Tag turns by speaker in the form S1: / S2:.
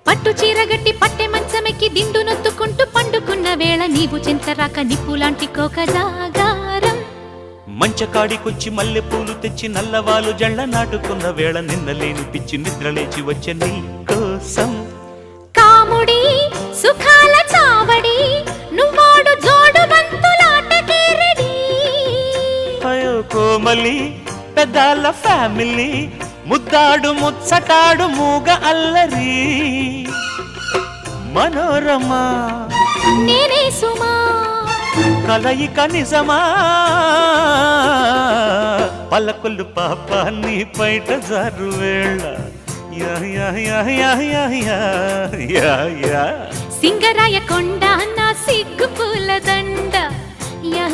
S1: పట్టు చీరగట్టి పట్టె మంచమెక్కి దిండు నొత్తుకుంటూ పండుకున్న వేళ నీవు చెంతరాక నిప్పులాంటి కోక జాగారం.
S2: మంచకాడికొచ్చి మల్లె పూలు తెచ్చి నల్లవాలు జళ్ళ నాటుకున్న వేళ నిన్నలేని పిచ్చి నిద్రలేచి వచ్చే నీ కోసం.
S1: కాముడి సుఖాల చావడి నువ్వాడు జోడు బంతులాటకే రెడీ.
S2: అయ్యో కోమలి పెద్దాల ఫ్యామిలీ ముద్దాడు ముచ్చటాడు మూగ అల్లరి. మనోరమా
S1: నేనే సుమా
S2: కలయిక నిజమా పల్లకొల్లు పాప నీ పైట జారు వేళ. Yeah yeah yeah yeah yeah yeah yeah
S1: Singaraya కొండ నా సిగ్గు పూల దండ. యా